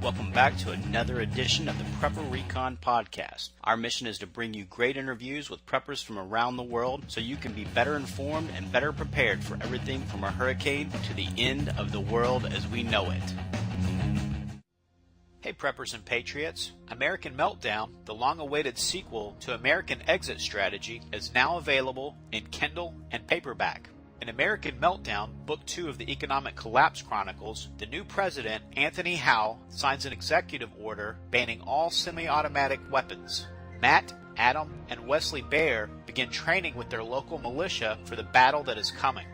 Welcome back to another edition of the Prepper Recon Podcast. Our mission is to bring you great interviews with preppers from around the world so you can be better informed and better prepared for everything from a hurricane to the end of the world as we know it. Hey preppers and patriots, American Meltdown, the long-awaited sequel to American Exit Strategy, is now available in Kindle and paperback. In American Meltdown, Book 2 of the Economic Collapse Chronicles, the new president, Anthony Howe, signs an executive order banning all semi-automatic weapons. Matt, Adam, and Wesley Baer begin training with their local militia for the battle that is coming.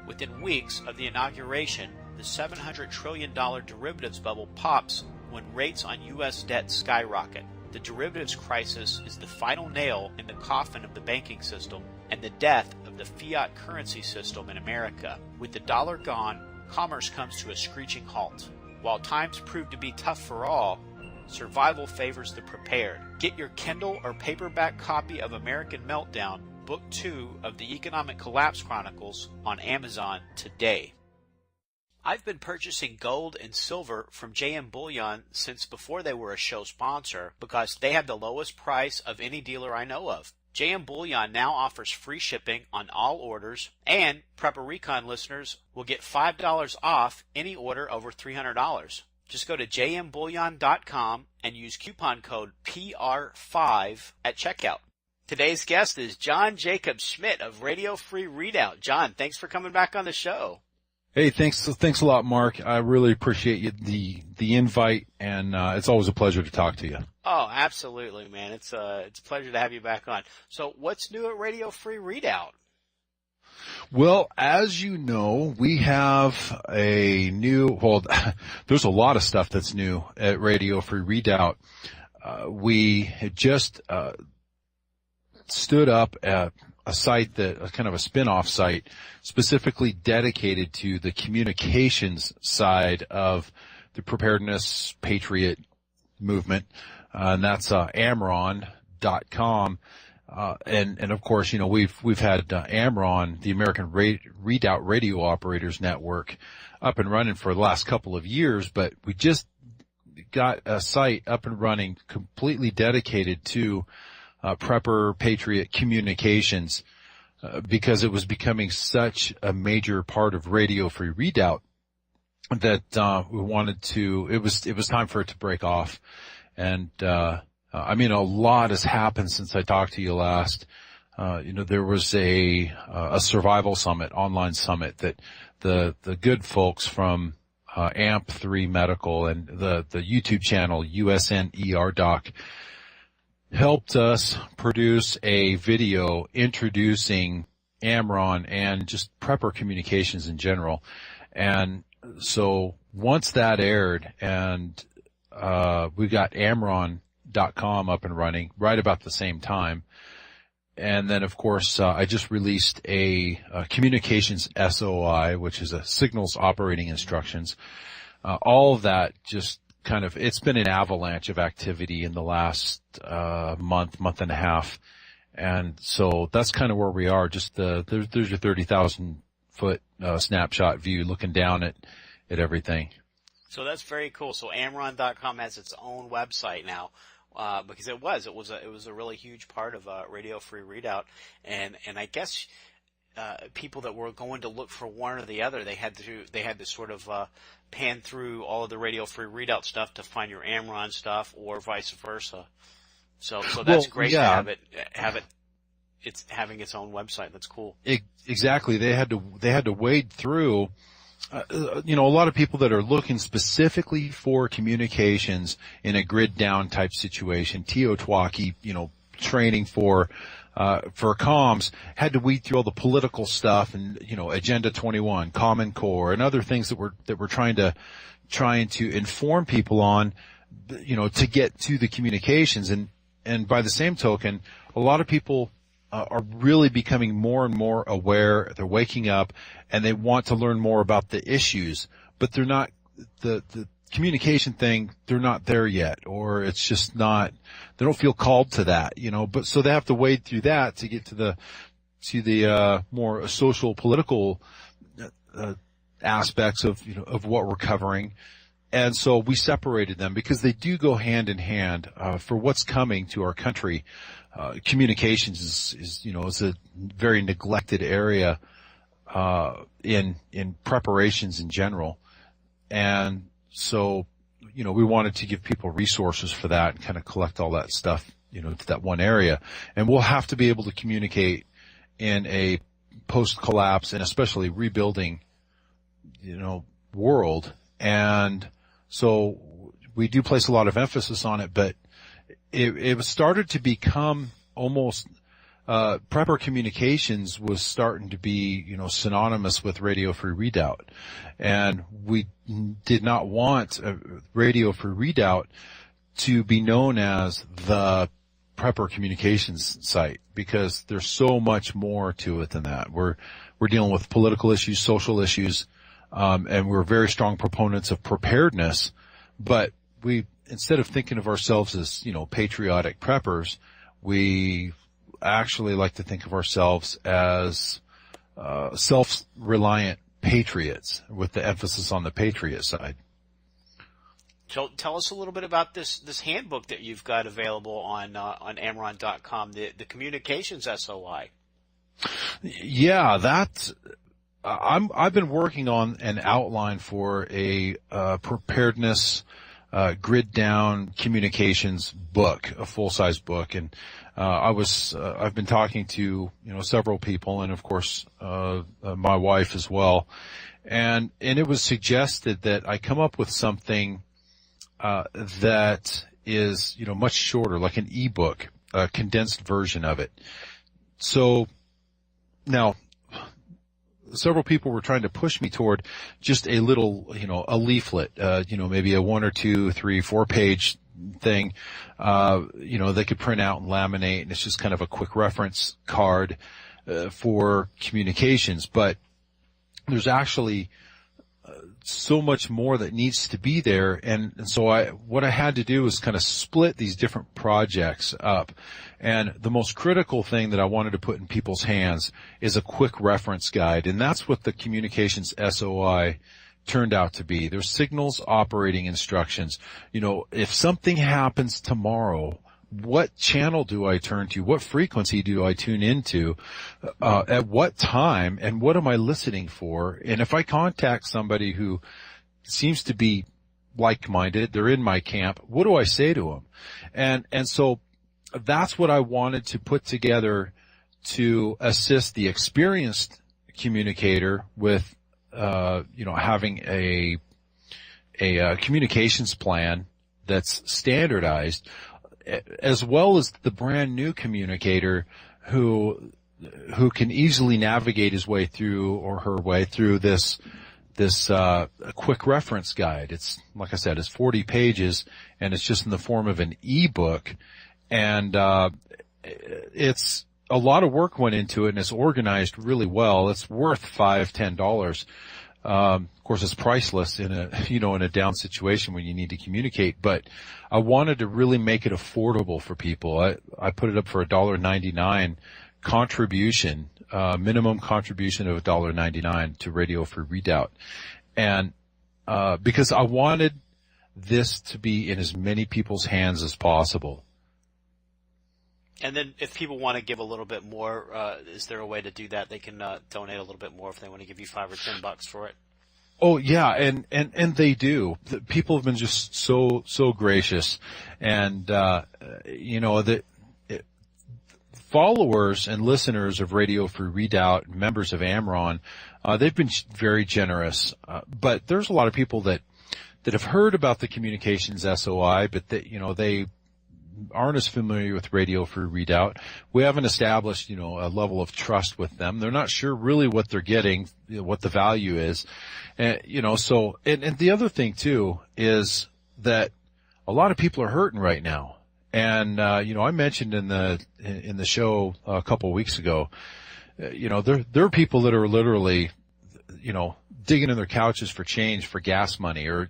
Within weeks of the inauguration, the $700 trillion derivatives bubble pops when rates on U.S. debt skyrocket. The derivatives crisis is the final nail in the coffin of the banking system and the death of the fiat currency system in America. With the dollar gone, commerce comes to a screeching halt. While times prove to be tough for all, survival favors the prepared. Get your Kindle or paperback copy of American Meltdown, Book 2 of the Economic Collapse Chronicles on Amazon today. I've been purchasing gold and silver from JM Bullion since before they were a show sponsor because they have the lowest price of any dealer I know of. JM Bullion now offers free shipping on all orders, and Prepper Recon listeners will get $5 off any order over $300. Just go to jmbullion.com and use coupon code PR5 at checkout. Today's guest is Jacob Schmidt of Radio Free Redoubt. John, thanks for coming back on the show. Hey, thanks a lot, Mark. I really appreciate the invite, and it's always a pleasure to talk to you. Oh, absolutely, man. It's a pleasure to have you back on. So, what's new at Radio Free Redoubt? Well, as you know, we have there's a lot of stuff that's new at Radio Free Redoubt. We had just stood up at a site kind of a spin-off site specifically dedicated to the communications side of the preparedness patriot movement. And that's amron.com. And of course, you know, we've had Amron, the American Redoubt Radio Operators Network, up and running for the last couple of years, but we just got a site up and running completely dedicated to Prepper Patriot communications, because it was becoming such a major part of Radio Free Redoubt that we wanted to. It was time for it to break off, and I mean, a lot has happened since I talked to you last. You know, there was a survival summit, online summit that the good folks from AMP3 Medical and the YouTube channel USNER Doc helped us produce a video introducing Amron and just Prepper communications in general. And so once that aired, and we got Amron.com up and running right about the same time. And then, of course, I just released a communications SOI, which is a signals operating instructions. All of that just it's been an avalanche of activity in the last month and a half. And so that's kind of where we are. Just there's your 30,000 foot snapshot view looking down at everything. So that's very cool. So Amron.com has its own website now. Because it was a really huge part of Radio Free Redoubt, and I guess people that were going to look for one or the other, they had to sort of pan through all of the Radio Free Redoubt stuff to find your Amron stuff, or vice versa. So that's great to have it. It's having its own website. That's cool. Exactly. They had to wade through. You know, a lot of people that are looking specifically for communications in a grid down type situation, TOTWAKI, you know, training for comms, had to weed through all the political stuff and, you know, Agenda 21, Common Core, and other things that we're trying to inform people on, you know, to get to the communications. And by the same token, a lot of people are really becoming more and more aware. They're waking up and they want to learn more about the issues, but they're not the communication thing. They're not there yet, or it's just not. They don't feel called to that, you know. But so they have to wade through that to get to the more social, political aspects of what we're covering. And so we separated them because they do go hand in hand. For what's coming to our country, communications is a very neglected area in preparations in general. And so, we wanted to give people resources for that and kind of collect all that stuff, to that one area. And we'll have to be able to communicate in a post-collapse and especially rebuilding, world. And so we do place a lot of emphasis on it, but it started to become almost Prepper Communications was starting to be, synonymous with Radio Free Redoubt. And we did not want Radio Free Redoubt to be known as the Prepper Communications site, because there's so much more to it than that. We're dealing with political issues, social issues, and we're very strong proponents of preparedness. But instead of thinking of ourselves as, patriotic preppers, we actually like to think of ourselves as self-reliant patriots, with the emphasis on the patriot side. So tell us a little bit about this handbook that you've got available on Amron.com, the communications SOI. Yeah, I've been working on an outline for a preparedness grid down communications book, a full-size book, and I've been talking to several people, and of course my wife as well, and it was suggested that I come up with something that is much shorter, like an ebook, a condensed version of it. So now, several people were trying to push me toward just a little, a leaflet, maybe a 1 or 2, 3, 4 page thing, they could print out and laminate, and it's just kind of a quick reference card, for communications. But there's actually so much more that needs to be there. And so what I had to do was kind of split these different projects up. And the most critical thing that I wanted to put in people's hands is a quick reference guide. And that's what the communications SOI turned out to be. There's signals, operating instructions. If something happens tomorrow, what channel do I turn to? What frequency do I tune into? At what time? And what am I listening for? And if I contact somebody who seems to be like-minded, they're in my camp, what do I say to them? And so that's what I wanted to put together to assist the experienced communicator with, having a communications plan that's standardized, as well as the brand new communicator who can easily navigate his way through, or her way through this quick reference guide. It's, like I said, it's 40 pages, and it's just in the form of an ebook. And it's a lot of work went into it, and it's organized really well. It's worth $5-10. Of course, it's priceless in a down situation when you need to communicate, but I wanted to really make it affordable for people. I put it up for $1.99 contribution, minimum contribution of $1.99 to Radio Free Redoubt. And, because I wanted this to be in as many people's hands as possible. And then if people want to give a little bit more, is there a way to do that? They can donate a little bit more if they want to give you $5 or $10 for it. Oh yeah, and they do. People have been just so gracious, and the followers and listeners of Radio Free Redoubt, members of Amron, they've been very generous. But there's a lot of people that have heard about the communications SOI, but that they aren't as familiar with Radio Free Redoubt. We haven't established, a level of trust with them. They're not sure really what they're getting, what the value is. And, so, and the other thing too is that a lot of people are hurting right now. And, I mentioned in the show a couple of weeks ago, there are people that are literally, digging in their couches for change for gas money, or,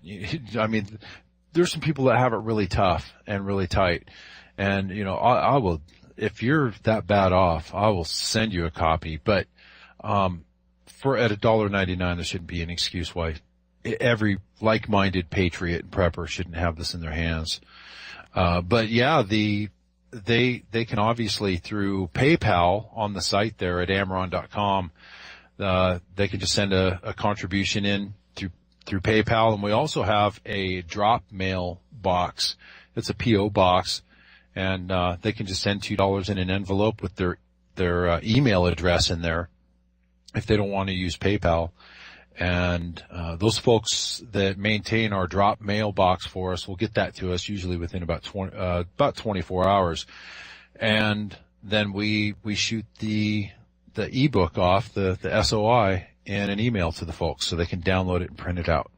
there's some people that have it really tough and really tight. And, I will, if you're that bad off, I will send you a copy. But, at $1.99, there shouldn't be an excuse why every like-minded patriot and prepper shouldn't have this in their hands. But yeah, they can obviously through PayPal on the site there at amaron.com, they can just send a contribution in through PayPal. And we also have a drop mail box. It's a P.O. box, and they can just send $2 in an envelope with their email address in there if they don't want to use PayPal. And those folks that maintain our drop mail box for us will get that to us usually within about 24 hours. And then we shoot the ebook off, the SOI, in an email to the folks so they can download it and print it out.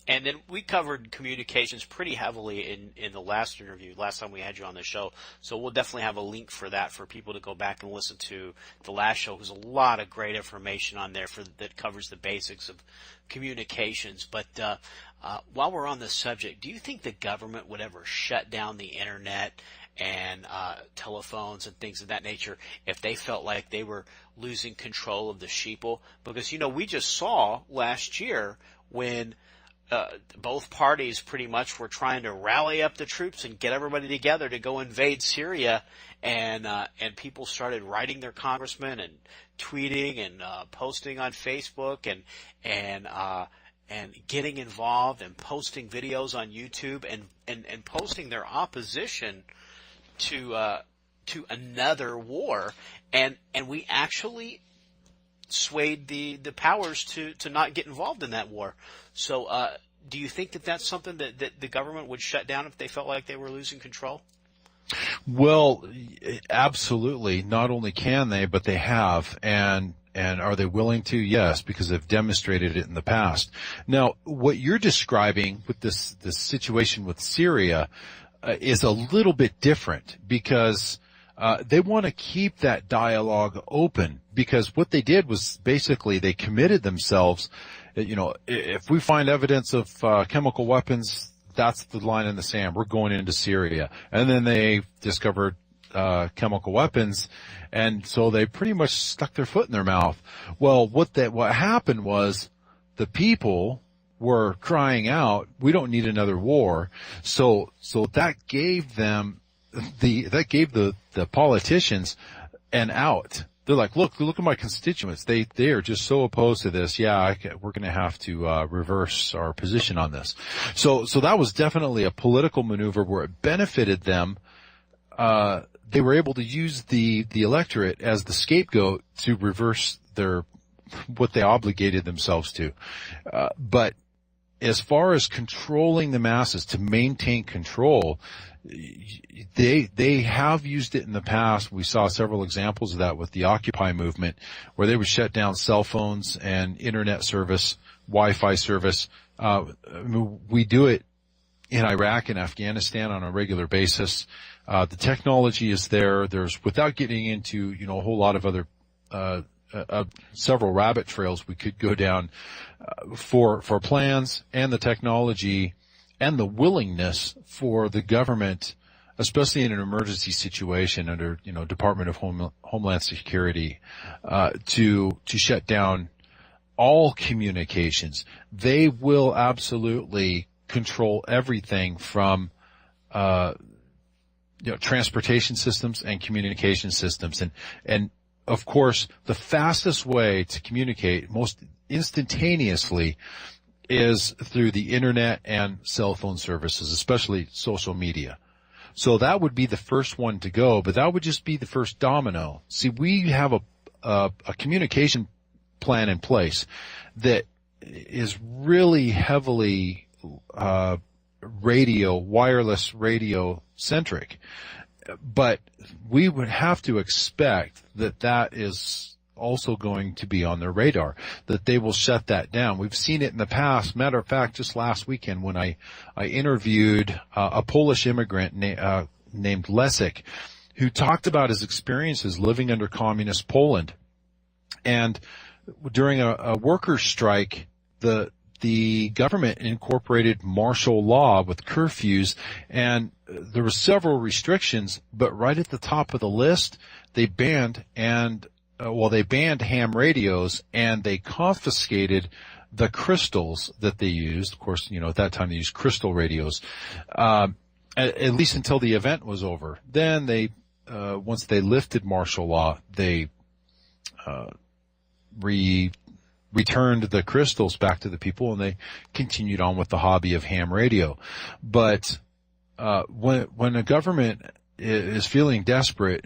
And then we covered communications pretty heavily in the last interview, last time we had you on the show. So we'll definitely have a link for that for people to go back and listen to the last show. There's a lot of great information on there that covers the basics of communications. But while we're on this subject, do you think the government would ever shut down the internet and telephones and things of that nature if they felt like they were losing control of the sheeple? Because, we just saw last year when both parties pretty much were trying to rally up the troops and get everybody together to go invade Syria, and people started writing their congressmen and tweeting and posting on Facebook and getting involved and posting videos on YouTube and posting their opposition to another war, and we actually swayed the powers to not get involved in that war. So do you think that that's something that the government would shut down if they felt like they were losing control? Well, absolutely. Not only can they, but they have. And are they willing to? Yes, because they've demonstrated it in the past. Now, what you're describing with this situation with Syria is a little bit different, because they want to keep that dialogue open, because what they did was basically they committed themselves. If we find evidence of chemical weapons, that's the line in the sand. We're going into Syria. And then they discovered chemical weapons, and so they pretty much stuck their foot in their mouth. Well, what happened was the people were crying out, "We don't need another war." So that gave them the politicians an out. They're like, look at my constituents. They are just so opposed to this. Yeah, we're going to have to reverse our position on this. So that was definitely a political maneuver where it benefited them. They were able to use the electorate as the scapegoat to reverse what they obligated themselves to. But as far as controlling the masses, to maintain control, they have used it in the past. We saw several examples of that with the Occupy movement, where they would shut down cell phones and internet service, Wi-Fi service. We do it in Iraq and Afghanistan on a regular basis. The technology is there. Without getting into, a whole lot of other, several rabbit trails we could go down, for plans and the technology and the willingness for the government, especially in an emergency situation under, Department of Homeland Security, to shut down all communications. They will absolutely control everything from, transportation systems and communication systems. And of course, the fastest way to communicate most instantaneously is through the internet and cell phone services, especially social media. So that would be the first one to go, but that would just be the first domino. See, we have a communication plan in place that is really heavily wireless radio centric. But we would have to expect that is also going to be on their radar, that they will shut that down. We've seen it in the past. Matter of fact, just last weekend when I interviewed a Polish immigrant named Leszek, who talked about his experiences living under communist Poland. And during a workers' strike, the government incorporated martial law with curfews, and there were several restrictions, but right at the top of the list, they banned ham radios, and they confiscated the crystals that they used, of course, at that time they used crystal radios, at least until the event was over. Then they, once they lifted martial law, they returned the crystals back to the people, and they continued on with the hobby of ham radio. But when a government is feeling desperate,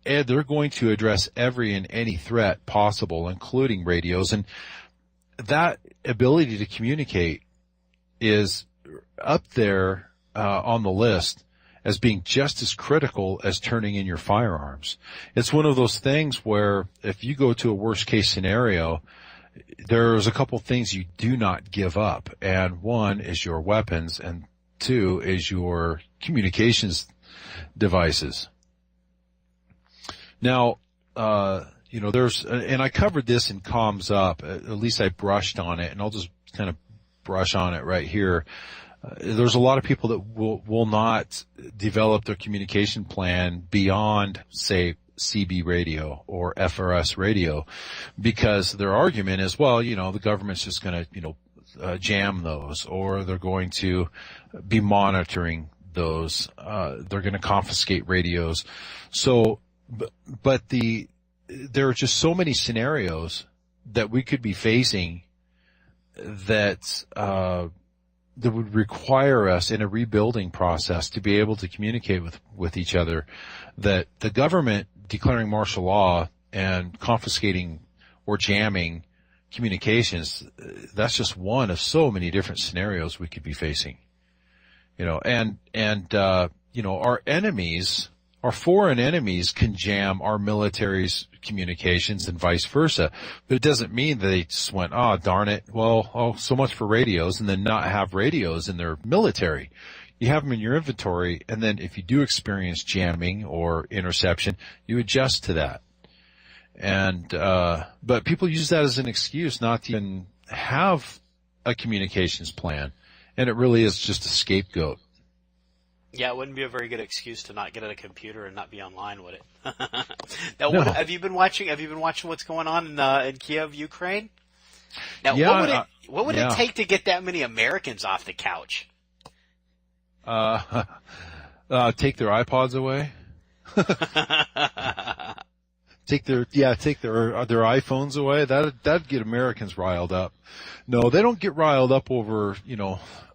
they're going to address every and any threat possible, including radios. And that ability to communicate is up there on the list as being just as critical as turning in your firearms. It's one of those things where if you go to a worst case scenario, there's a couple things you do not give up. And one is your weapons, and two is your communications devices. Now, and I covered this in Comms Up, at least I brushed on it, and I'll just kind of brush on it right here. There's a lot of people that will not develop their communication plan beyond, say, CB radio or FRS radio, because their argument is, well, the government's just going to, jam those, or they're going to be monitoring those. They're going to confiscate radios. So, but there are just so many scenarios that we could be facing that would require us in a rebuilding process to be able to communicate with each other, that the government declaring martial law and confiscating or jamming communications, that's just one of so many different scenarios we could be facing. Our enemies, our foreign enemies, can jam our military's communications and vice versa. But it doesn't mean they just went, darn it, so much for radios, and then not have radios in their military. You have them in your inventory, and then if you do experience jamming or interception, you adjust to that. And but people use that as an excuse not to even have a communications plan, and it really is just a scapegoat. Yeah, it wouldn't be a very good excuse to not get at a computer and not be online, would it? Now, No. Have you been watching what's going on in Kiev, Ukraine? Now, Yeah, what would it take to get that many Americans off the couch? Take their iPods away. Take their iPhones away. That'd get Americans riled up. No, they don't get riled up over,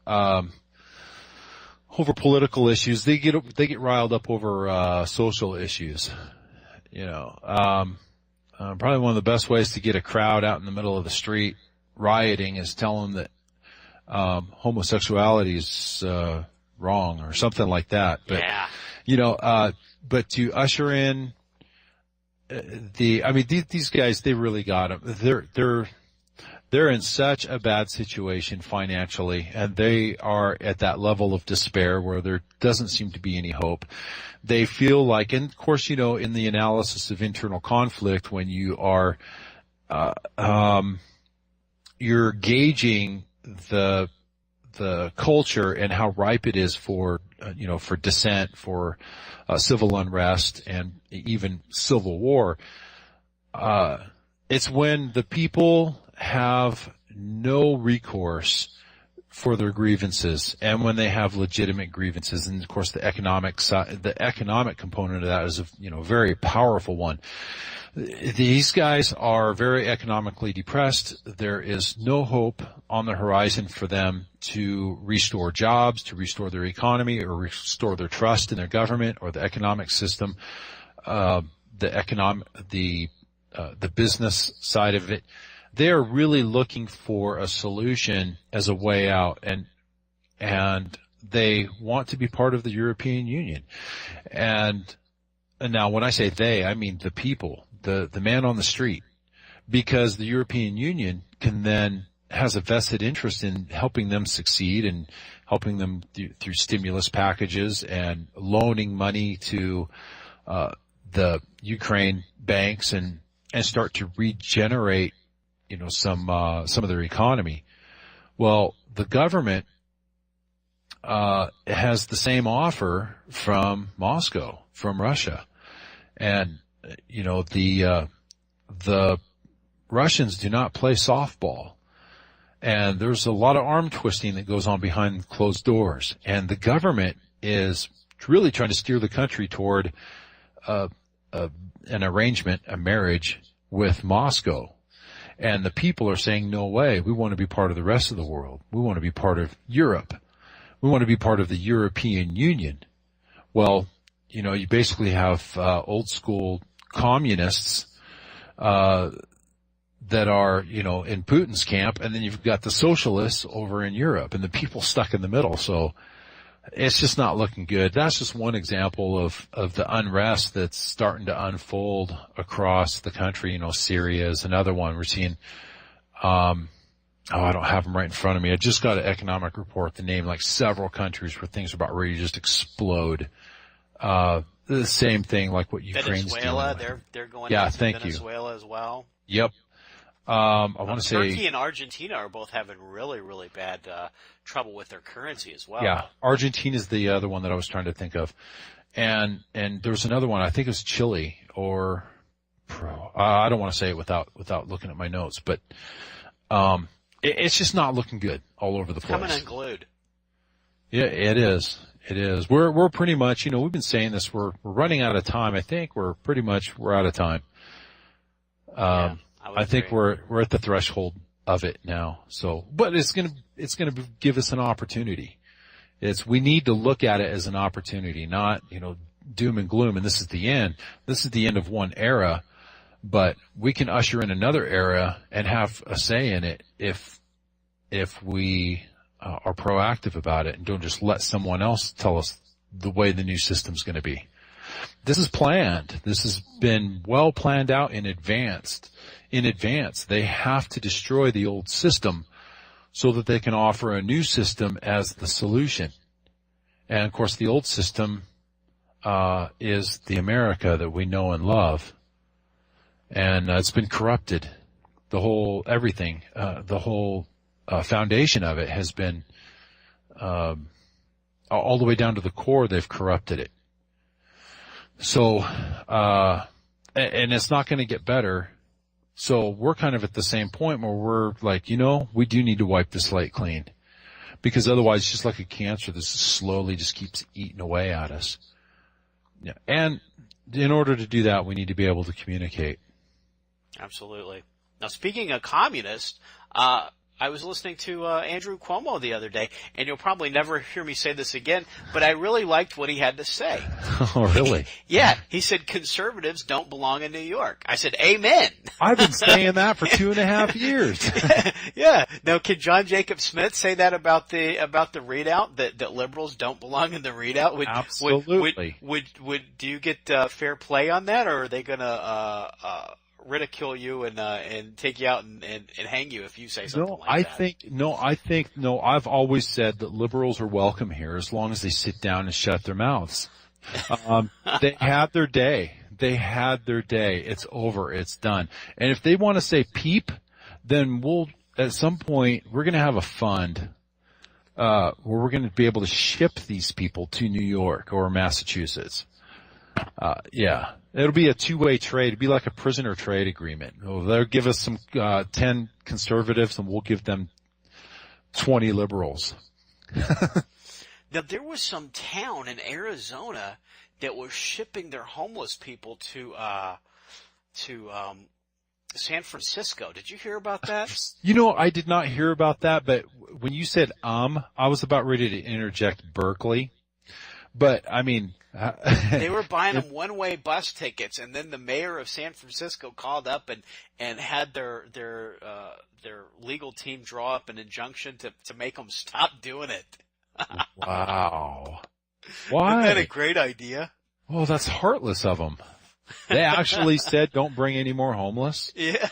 over political issues. They get riled up over social issues. Probably one of the best ways to get a crowd out in the middle of the street rioting is tell them that homosexuality is wrong or something like that. But but to usher in these guys, they really got them. They're in such a bad situation financially, and they are at that level of despair where there doesn't seem to be any hope. They feel like, and of course, in the analysis of internal conflict, when you are, you're gauging the culture and how ripe it is for dissent, for civil unrest, and even civil war. It's when the people have no recourse for their grievances, and when they have legitimate grievances, and of course the economic component of that is a very powerful one. These guys are very economically depressed. There is no hope on the horizon for them to restore jobs, to restore their economy, or restore their trust in their government or the economic system, the business side of it. They are really looking for a solution as a way out, and they want to be part of the European Union. And now when I say they, I mean the people, the man on the street, because the European Union has a vested interest in helping them succeed and helping them through stimulus packages and loaning money to the Ukraine banks and start to regenerate some of their economy. Well, the government has the same offer from Moscow, from Russia, and the Russians do not play softball, And there's a lot of arm twisting that goes on behind closed doors. And the government is really trying to steer the country toward an arrangement, a marriage with Moscow. And the people are saying, no way, we want to be part of the rest of the world. We want to be part of Europe. We want to be part of the European Union. Well, you know, you basically have old school communists that are, you know, in Putin's camp, and then you've got the socialists over in Europe, and the people stuck in the middle. So it's just not looking good. That's just one example of the unrest that's starting to unfold across the country. You know, Syria is another one. We're seeing, I don't have them right in front of me. I just got an economic report to name like several countries where things are about ready to just explode. The same thing like what Ukraine's Venezuela, doing. they're going Yeah, into thank you. Venezuela as well. Yep. I want to say Turkey and Argentina are both having really, really bad trouble with their currency as well. Yeah, Argentina is the other one that I was trying to think of, and there was another one. I think it was Chile or I don't want to say it without looking at my notes, but it's just not looking good all over the place. Coming unglued. Yeah, it is. It is. We're pretty much, you know, we've been saying this. We're running out of time. I think we're out of time. Yeah. I think we're at the threshold of it now. So, but it's gonna give us an opportunity. We need to look at it as an opportunity, not, you know, doom and gloom. And this is the end. This is the end of one era, but we can usher in another era and have a say in it if we are proactive about it and don't just let someone else tell us the way the new system's going to be. This is planned. This has been well planned out in advance. They have to destroy the old system so that they can offer a new system as the solution. And of course, the old system is the America that we know and love. And it's been corrupted. The whole foundation of it has been all the way down to the core. They've corrupted it. So, and it's not going to get better. So we're kind of at the same point where we're like, you know, we do need to wipe the slate clean, because otherwise it's just like a cancer. This slowly just keeps eating away at us. Yeah. And in order to do that, we need to be able to communicate. Absolutely. Now, speaking of communists, I was listening to Andrew Cuomo the other day, and you'll probably never hear me say this again, but I really liked what he had to say. Oh, really? Yeah. He said conservatives don't belong in New York. I said, amen. I've been saying that for 2.5 years. Yeah. Now, can John Jacob Schmidt say that about the Redoubt, that liberals don't belong in the Redoubt? Absolutely. Do you get fair play on that, or are they going to ridicule you and take you out and hang you if you say something like that? I've always said that liberals are welcome here as long as they sit down and shut their mouths. They had their day. It's over. It's done. And if they want to say peep, then at some point, we're going to have a fund, where we're going to be able to ship these people to New York or Massachusetts. Yeah. It'll be a two-way trade. It'll be like a prisoner trade agreement. They'll give us some 10 conservatives, and we'll give them 20 liberals. Now, there was some town in Arizona that was shipping their homeless people to San Francisco. Did you hear about that? You know, I did not hear about that, but when you said I was about ready to interject Berkeley. But I mean, they were buying them one-way bus tickets, and then the mayor of San Francisco called up and had their legal team draw up an injunction to make them stop doing it. Wow. Why? Isn't that a great idea? Oh, that's heartless of them. They actually said, don't bring any more homeless? Yeah.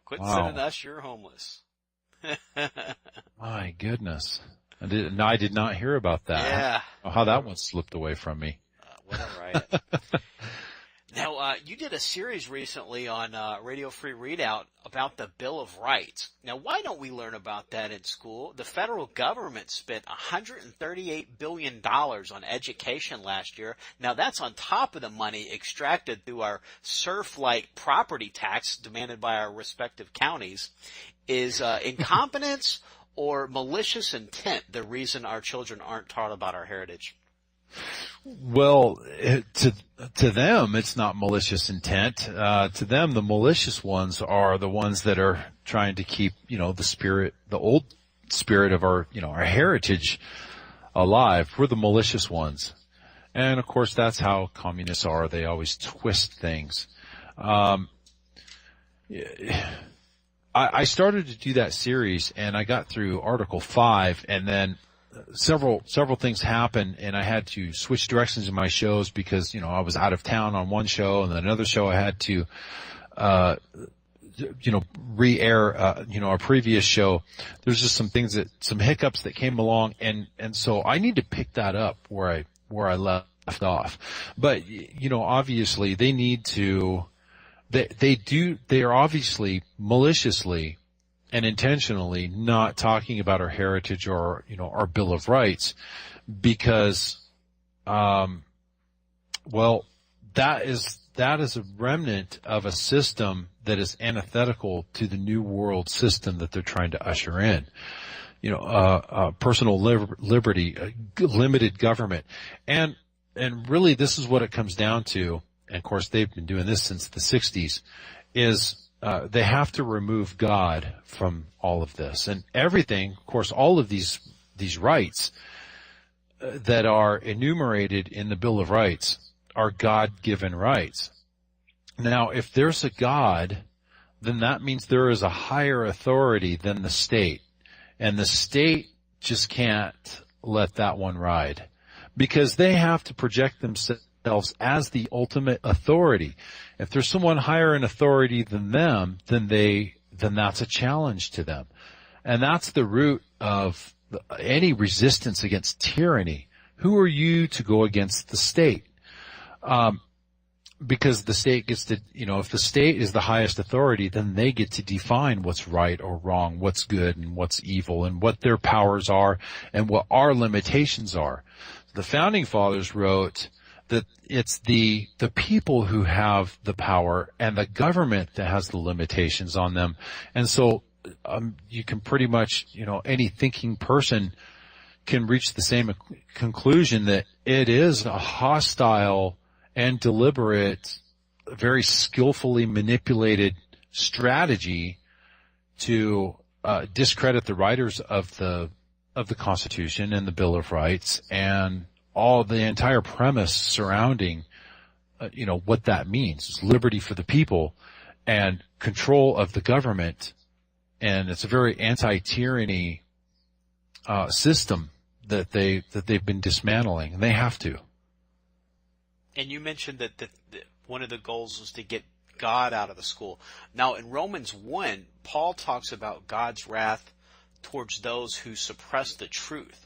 Quit sending us your homeless. My goodness. I did not hear about that. Yeah. How that one slipped away from me. What a riot. Now, you did a series recently on Radio Free Redoubt about the Bill of Rights. Now, why don't we learn about that in school? The federal government spent $138 billion on education last year. Now, that's on top of the money extracted through our serf-like property tax demanded by our respective counties. Is incompetence or malicious intent the reason our children aren't taught about our heritage? Well, to them, it's not malicious intent. To them, the malicious ones are the ones that are trying to keep, the old spirit of our heritage alive. We're the malicious ones. And of course, that's how communists are. They always twist things. I started to do that series, and I got through Article 5, and then several things happened, and I had to switch directions in my shows because, I was out of town on one show, and then another show I had to, re-air, a previous show. There's just some hiccups that came along, and so I need to pick that up where I left off. But, obviously they need to, they are obviously maliciously and intentionally not talking about our heritage or, our Bill of Rights because, that is a remnant of a system that is antithetical to the New World system that they're trying to usher in. Personal liberty, limited government. And really this is what it comes down to. And of course they've been doing this since the 60s, is they have to remove God from all of this. And everything, of course, all of these rights that are enumerated in the Bill of Rights are God-given rights. Now, if there's a God, then that means there is a higher authority than the state. And the state just can't let that one ride because they have to project themselves as the ultimate authority. If there's someone higher in authority than them, then that's a challenge to them. And that's the root of any resistance against tyranny. Who are you to go against the state? Because the state gets to, if the state is the highest authority, then they get to define what's right or wrong, what's good and what's evil, and what their powers are and what our limitations are. The Founding Fathers wrote that it's the people who have the power and the government that has the limitations on them. And so, you can pretty much, any thinking person can reach the same conclusion that it is a hostile and deliberate, very skillfully manipulated strategy to, discredit the writers of the Constitution and the Bill of Rights and all the entire premise surrounding, what that means. It's liberty for the people and control of the government. And it's a very anti-tyranny, system that they've been dismantling, and they have to. And you mentioned that one of the goals was to get God out of the school. Now, in Romans 1, Paul talks about God's wrath towards those who suppress the truth.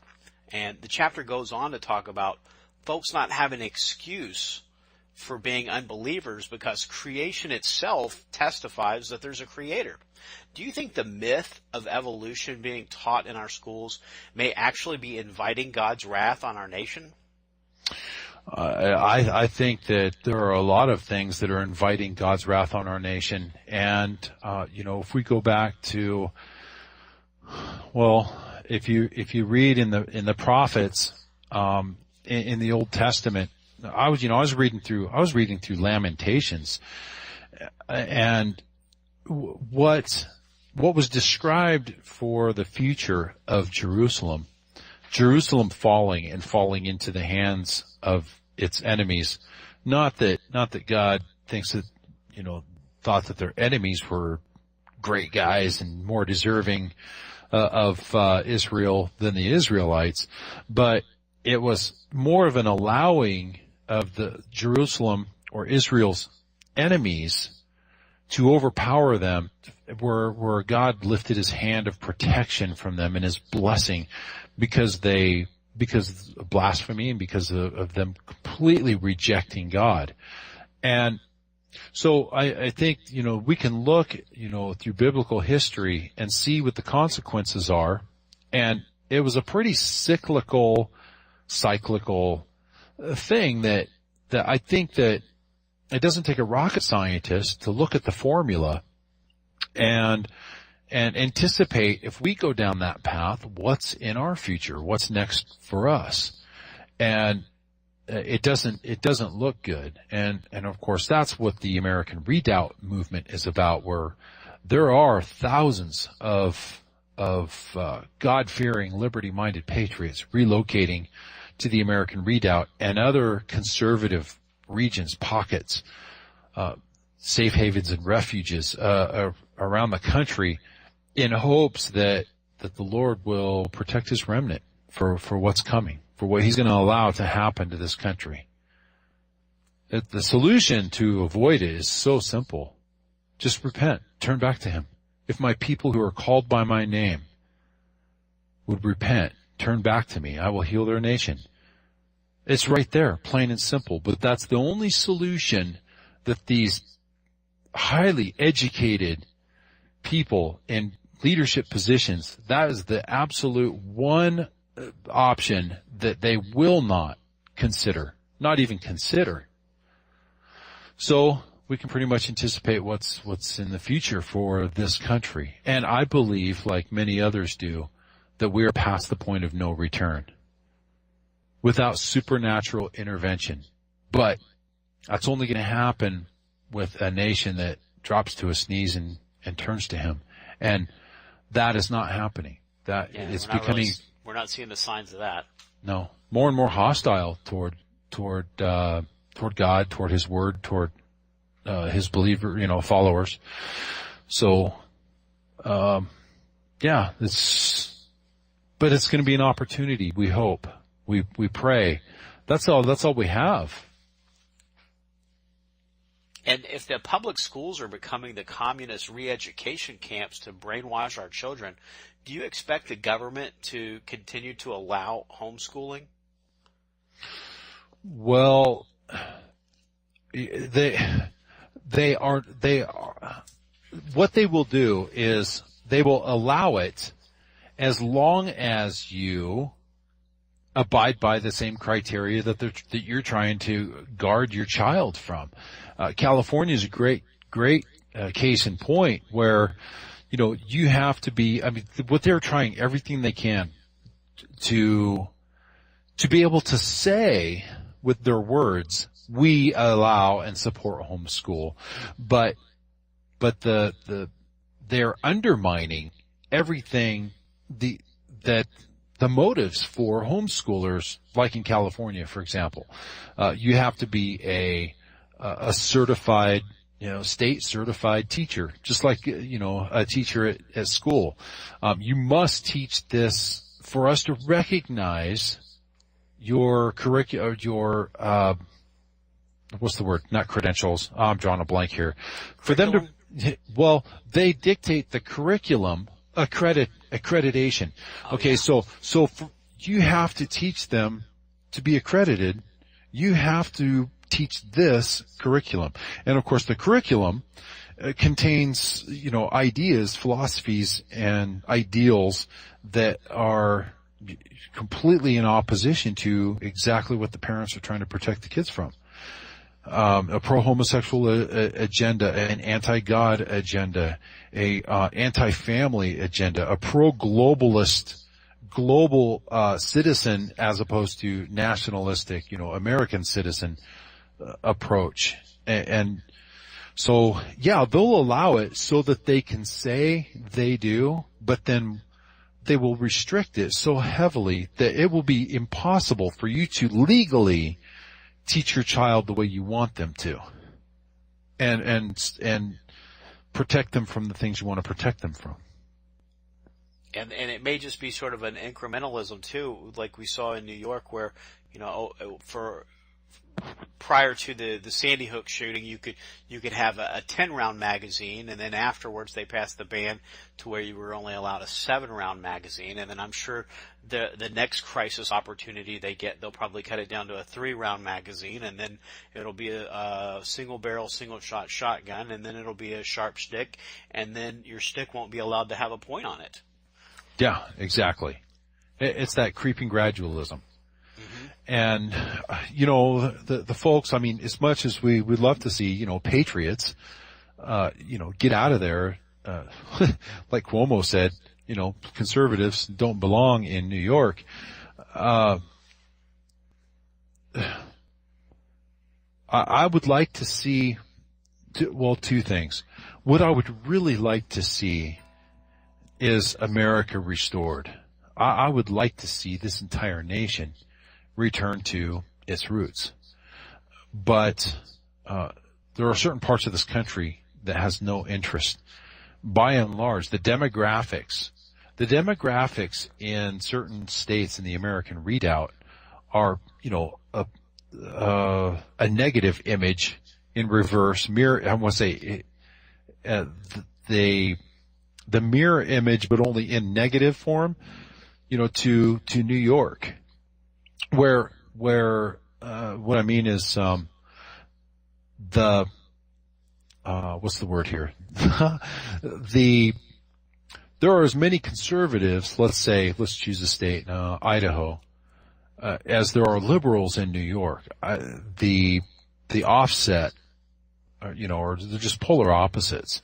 And the chapter goes on to talk about folks not having an excuse for being unbelievers because creation itself testifies that there's a creator. Do you think the myth of evolution being taught in our schools may actually be inviting God's wrath on our nation? I think that there are a lot of things that are inviting God's wrath on our nation. And, if we go back to, if you read in the prophets, in the Old Testament, I was reading through Lamentations, and what was described for the future of Jerusalem falling into the hands of its enemies. Not that God thinks that, thought that their enemies were great guys and more deserving of Israel than the Israelites, but it was more of an allowing of the Jerusalem or Israel's enemies to overpower them, where God lifted his hand of protection from them and his blessing because of blasphemy and because of them completely rejecting God. And so I think, we can look, through biblical history and see what the consequences are. And it was a pretty cyclical thing that I think that it doesn't take a rocket scientist to look at the formula and and anticipate, if we go down that path, what's in our future, what's next for us. And it doesn't look good. And of course, that's what the American Redoubt movement is about, where there are thousands of God-fearing, liberty-minded patriots relocating to the American Redoubt and other conservative regions, pockets, safe havens and refuges around the country, in hopes that the Lord will protect his remnant for what's coming, for what he's going to allow to happen to this country. The solution to avoid it is so simple. Just repent. Turn back to him. If my people who are called by my name would repent, turn back to me, I will heal their nation. It's right there, plain and simple. But that's the only solution that these highly educated people in leadership positions, that is the absolute one option that they will not consider, not even consider. So we can pretty much anticipate what's in the future for this country. And I believe, like many others do, that we are past the point of no return without supernatural intervention. But that's only going to happen with a nation that drops to its knees and turns to him. And that is not happening. It's becoming... We're not seeing the signs of that. No. More and more hostile toward God, toward his word, toward his believer, followers. So, but it's going to be an opportunity. We hope. We pray. That's all we have. And if the public schools are becoming the communist re-education camps to brainwash our children, do you expect the government to continue to allow homeschooling? Well, they are, what they will do is they will allow it as long as you abide by the same criteria that you're trying to guard your child from. California is a great case in point where, you have to be, what they're trying everything they can to be able to say with their words, we allow and support homeschool, but they're undermining everything the motives for homeschoolers, like in California, for example. You have to be a certified, state certified teacher, just like, a teacher at school. You must teach this for us to recognize your curriculum, what's the word? Not credentials. I'm drawing a blank here. For them to, they dictate the curriculum, accreditation. Okay. Yeah. So you have to teach them to be accredited. You have to teach this curriculum. And of course the curriculum contains, ideas, philosophies, and ideals that are completely in opposition to exactly what the parents are trying to protect the kids from. A pro-homosexual agenda, an anti-God agenda, a anti-family agenda, a pro-globalist global citizen as opposed to nationalistic, American citizen approach. And so, they'll allow it so that they can say they do, but then they will restrict it so heavily that it will be impossible for you to legally teach your child the way you want them to, and protect them from the things you want to protect them from. And it may just be sort of an incrementalism too, like we saw in New York, where for prior to the Sandy Hook shooting, you could have a 10-round magazine, and then afterwards they passed the ban to where you were only allowed a 7-round magazine, and then I'm sure the next crisis opportunity they get, they'll probably cut it down to a 3-round magazine, and then it'll be a single barrel, single shot shotgun, and then it'll be a sharp stick, and then your stick won't be allowed to have a point on it. Yeah, exactly. It's that creeping gradualism. And, the folks, as much as we would love to see, patriots, get out of there, like Cuomo said, conservatives don't belong in New York. I would like to see, two things. What I would really like to see is America restored. I would like to see this entire nation return to its roots. But there are certain parts of this country that has no interest. By and large, the demographics in certain states in the American Redoubt are, a negative image in reverse mirror. I want to say the mirror image, but only in negative form, to New York, where what I mean is what's the word here? There are as many conservatives, let's choose a state, Idaho, as there are liberals in New York. The offset, or they're just polar opposites.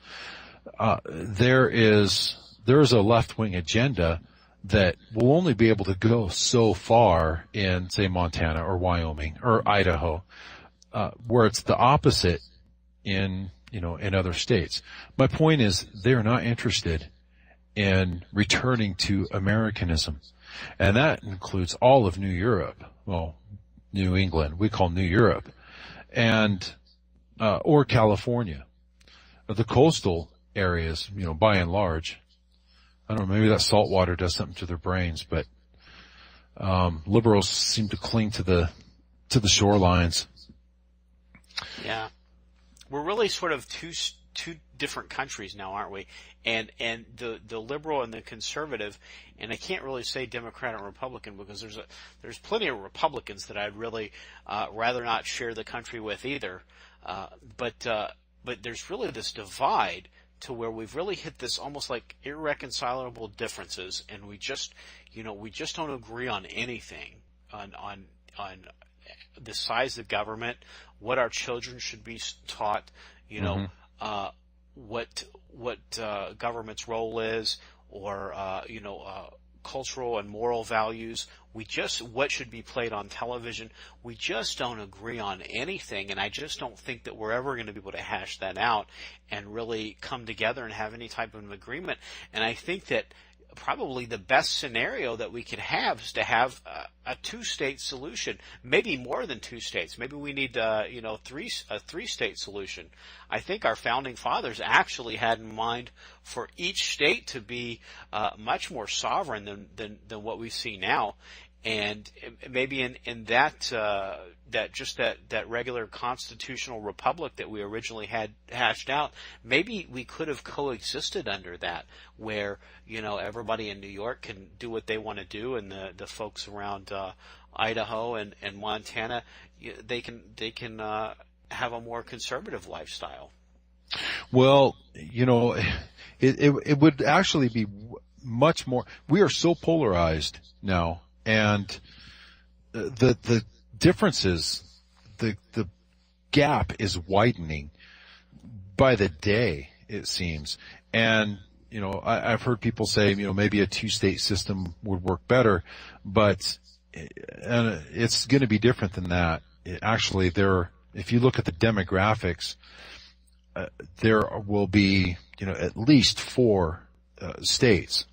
There is a left-wing agenda that will only be able to go so far in, say, Montana or Wyoming or Idaho, where it's the opposite in other states. My point is they're not interested in returning to Americanism. And that includes all of New Europe. Well, New England, we call New Europe. And, or California. The coastal areas, by and large. I don't know, maybe that salt water does something to their brains, but, liberals seem to cling to the shorelines. Yeah. We're really sort of two different countries now, aren't we? And the liberal and the conservative, and I can't really say Democrat and Republican because there's plenty of Republicans that I'd really rather not share the country with either. But there's really this divide to where we've really hit this almost like irreconcilable differences, and we just don't agree on anything on the size of government, what our children should be taught, what government's role is, or cultural and moral values. What should be played on television. We just don't agree on anything, and I just don't think that we're ever going to be able to hash that out and really come together and have any type of an agreement. And I think that probably the best scenario that we could have is to have a two-state solution, maybe more than two states. Maybe we need a three-state solution. I think our founding fathers actually had in mind for each state to be much more sovereign than what we see now. And maybe in that regular constitutional republic that we originally had hashed out, maybe we could have coexisted under that, where everybody in New York can do what they want to do, and the folks around Idaho and Montana, they can have a more conservative lifestyle. Well, it would actually be much more. We are so polarized now. And the differences, the gap is widening by the day, it seems. And, I've heard people say, maybe a two-state system would work better, but it's going to be different than that. Actually, if you look at the demographics, there will be, at least 4 states.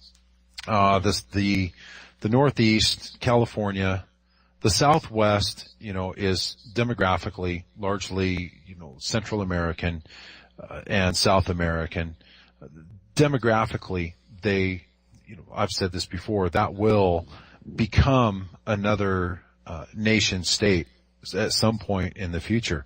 The Northeast, California, the Southwest, is demographically largely, Central American and South American. Demographically, I've said this before, that will become another nation state at some point in the future.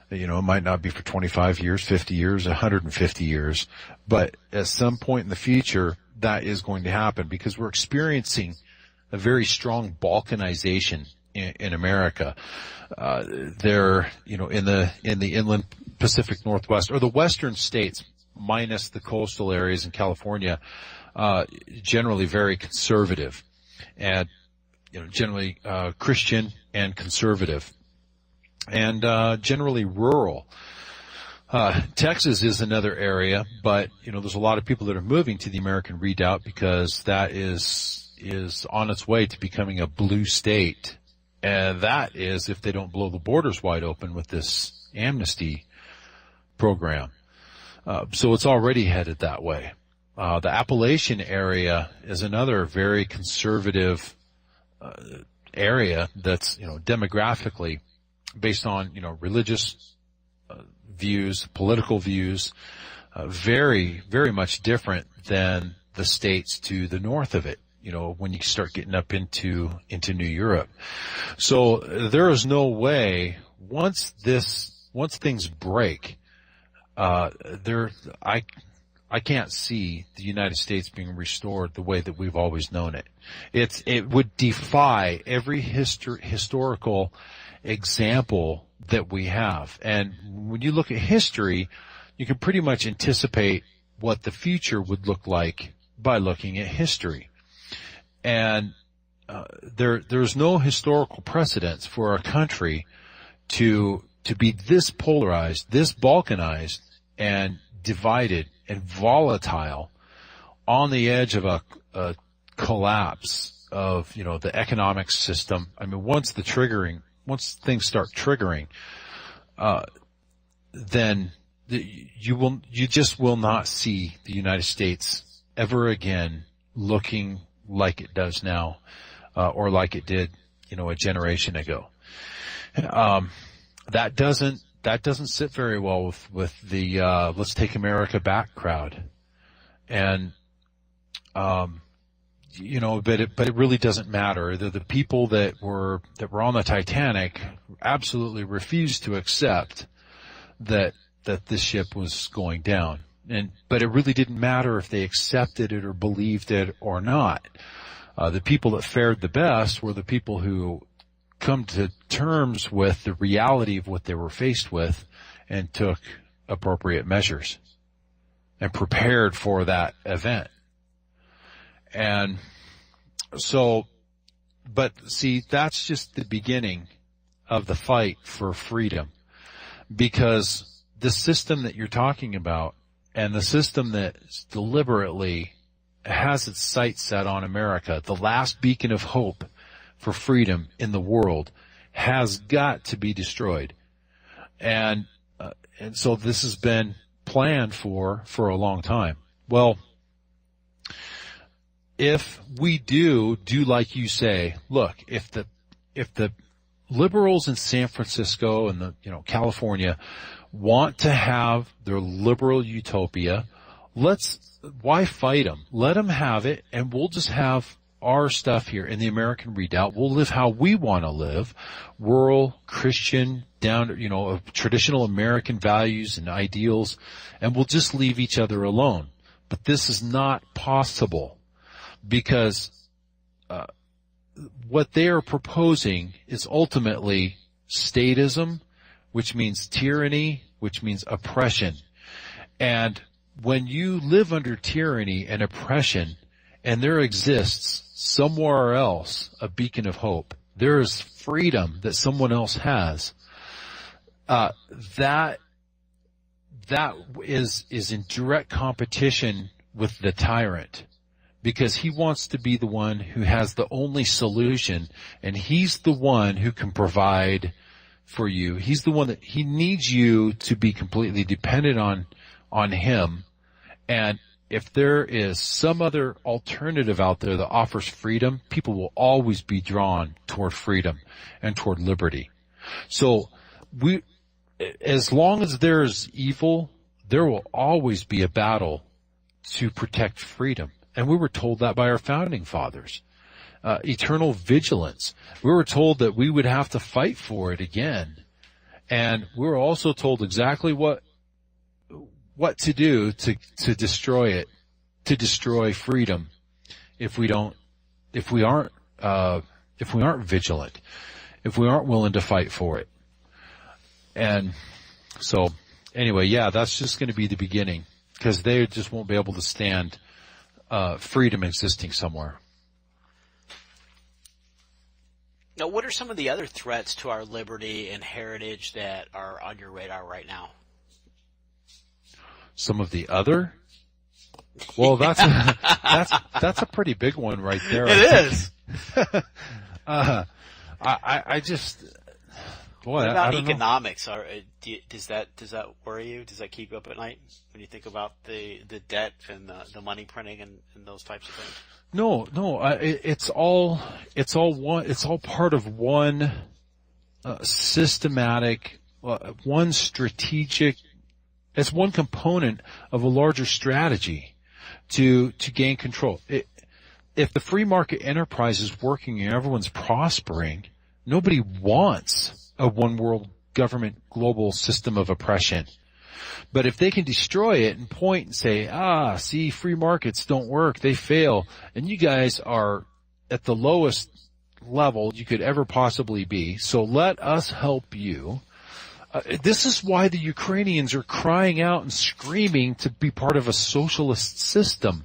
It might not be for 25 years, 50 years, 150 years, but at some point in the future, that is going to happen because we're experiencing a very strong balkanization in America. In the inland Pacific Northwest, or the western states, minus the coastal areas in California, generally very conservative, and generally Christian and conservative, and generally rural. Texas is another area, but there's a lot of people that are moving to the American Redoubt because that is on its way to becoming a blue state, and that is if they don't blow the borders wide open with this amnesty program. So it's already headed that way. The Appalachian area is another very conservative area that's demographically based on religious views, political views, very, very much different than the states to the north of it, when you start getting up into New Europe. So there is no way once things break, I can't see the United States being restored the way that we've always known it. It would defy every historical example that we have. And when you look at history, you can pretty much anticipate what the future would look like by looking at history. And there's no historical precedence for a country to be this polarized, this balkanized, and divided and volatile on the edge of a collapse of the economic system. I mean, once things start triggering, then you just will not see the United States ever again looking like it does now, or like it did a generation ago. That doesn't sit very well with the let's take America back crowd. And but it really doesn't matter. The people that were on the Titanic absolutely refused to accept that this ship was going down. But it really didn't matter if they accepted it or believed it or not. The people that fared the best were the people who come to terms with the reality of what they were faced with and took appropriate measures and prepared for that event. And so, but see, that's just the beginning of the fight for freedom, because the system that you're talking about and the system that deliberately has its sights set on America, the last beacon of hope for freedom in the world, has got to be destroyed. And so this has been planned for a long time. Well, if we do like you say, look, if the liberals in San Francisco and California want to have their liberal utopia, why fight them? Let them have it, and we'll just have our stuff here in the American Redoubt. We'll live how we want to live, rural, Christian, down, of traditional American values and ideals, and we'll just leave each other alone. But this is not possible, because what they are proposing is ultimately statism, which means tyranny, which means oppression. And when you live under tyranny and oppression, and there exists somewhere else a beacon of hope, there is freedom that someone else has, that is in direct competition with the tyrant, because he wants to be the one who has the only solution, and he's the one who can provide for you. He's the one that he needs you to be completely dependent on him. And if there is some other alternative out there that offers freedom, people will always be drawn toward freedom and toward liberty. So as long as there's evil, there will always be a battle to protect freedom. And we were told that by our founding fathers. Eternal vigilance. We were told that we would have to fight for it again. And we were also told exactly what to do to destroy it, to destroy freedom if we aren't vigilant, if we aren't willing to fight for it. And so anyway, yeah, that's just going to be the beginning, because they just won't be able to stand freedom existing somewhere. Now, what are some of the other threats to our liberty and heritage that are on your radar right now? some of the other. Well, that's a pretty big one right there. It is. I just, boy, What about I don't economics? Does that worry you? Does that keep you up at night when you think about the debt and the money printing and those types of things? No. It's all part of one systematic, one strategic. It's one component of a larger strategy to gain control. If the free market enterprise is working and everyone's prospering, nobody wants a one world government global system of oppression. But if they can destroy it and point and say, see, free markets don't work, they fail, and you guys are at the lowest level you could ever possibly be, so let us help you. This is why the Ukrainians are crying out and screaming to be part of a socialist system.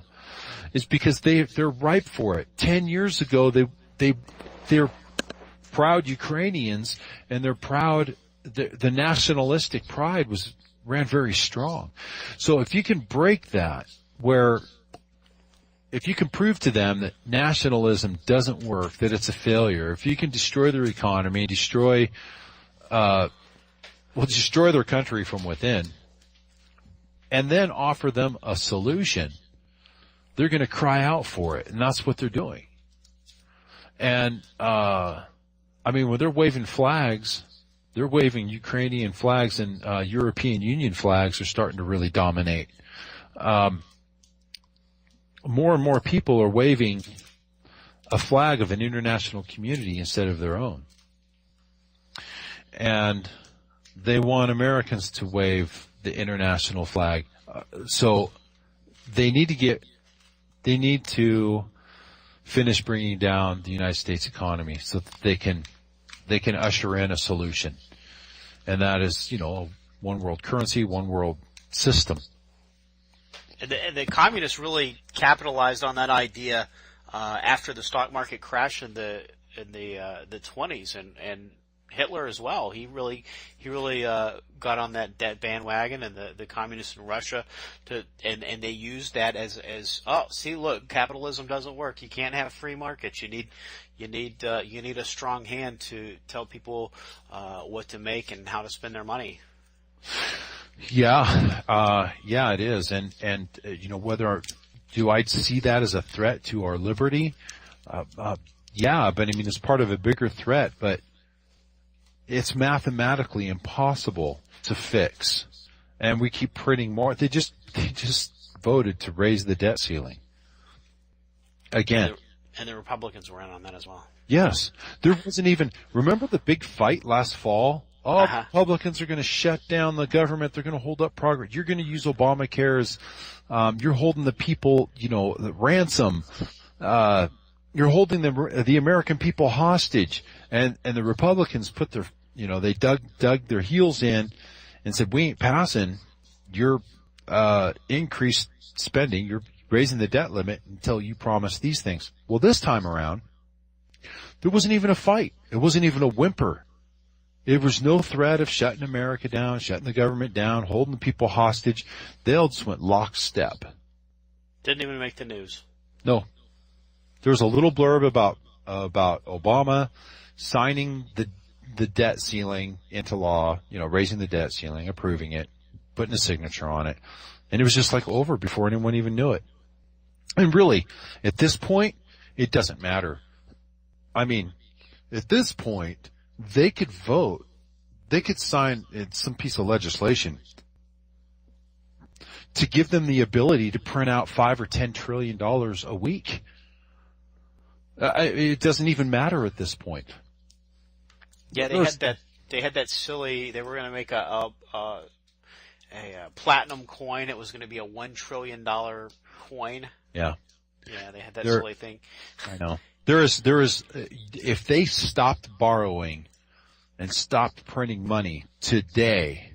Is because they're ripe for it. 10 years ago, they're proud Ukrainians, and they're proud. The nationalistic pride ran very strong. So if you can break that, if you can prove to them that nationalism doesn't work, that it's a failure, if you can destroy their economy, destroy their country from within, and then offer them a solution, they're going to cry out for it, and that's what they're doing. And, when they're waving flags, they're waving Ukrainian flags, and European Union flags are starting to really dominate. More and more people are waving a flag of an international community instead of their own. And they want Americans to wave the international flag. So they need to finish bringing down the United States economy so that they can usher in a solution. And that is, one world currency, one world system. And the communists really capitalized on that idea after the stock market crash in the 20s, and Hitler as well. He really got on that bandwagon, and the communists in Russia and they used that as see, look, capitalism doesn't work. You can't have free markets. You need a strong hand to tell people what to make and how to spend their money. Yeah, it is. And do I see that as a threat to our liberty? Yeah, but it's part of a bigger threat, but it's mathematically impossible to fix. And we keep printing more. They just voted to raise the debt ceiling. Again. And the Republicans were in on that as well. Yes. There wasn't even, remember the big fight last fall? Republicans are going to shut down the government. They're going to hold up progress. You're going to use Obamacare as, you're holding the people, the ransom. You're holding the American people hostage. And the Republicans put their, they dug their heels in and said, we ain't passing your, increased spending. You're raising the debt limit until you promise these things. Well, this time around, there wasn't even a fight. It wasn't even a whimper. There was no threat of shutting America down, shutting the government down, holding the people hostage. They all just went lockstep. Didn't even make the news. No. There was a little blurb about Obama signing the debt ceiling into law, raising the debt ceiling, approving it, putting a signature on it. And it was just like over before anyone even knew it. And really, at this point, it doesn't matter. At this point, they could vote. They could sign some piece of legislation to give them the ability to print out $5 or $10 trillion a week. It doesn't even matter at this point. Yeah, they had that silly. They were going to make a platinum coin. It was going to be a $1 trillion coin. Yeah. Yeah, they had that silly thing. I know. There is, if they stopped borrowing and stopped printing money today,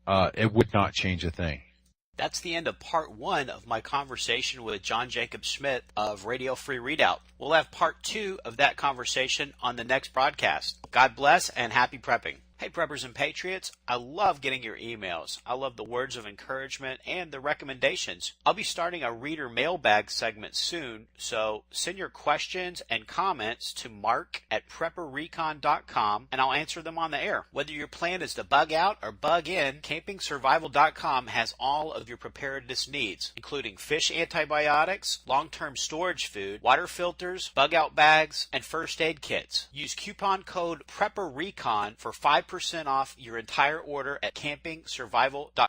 it would not change a thing. That's the end of part 1 of my conversation with John Jacob Schmidt of Radio Free Redoubt. We'll have part 2 of that conversation on the next broadcast. God bless and happy prepping. Hey Preppers and Patriots, I love getting your emails. I love the words of encouragement and the recommendations. I'll be starting a reader mailbag segment soon, so send your questions and comments to mark@prepperrecon.com and I'll answer them on the air. Whether your plan is to bug out or bug in, campingsurvival.com has all of your preparedness needs, including fish antibiotics, long-term storage food, water filters, bug out bags, and first aid kits. Use coupon code PrepperRecon for 5% off your entire order at campingsurvival.com.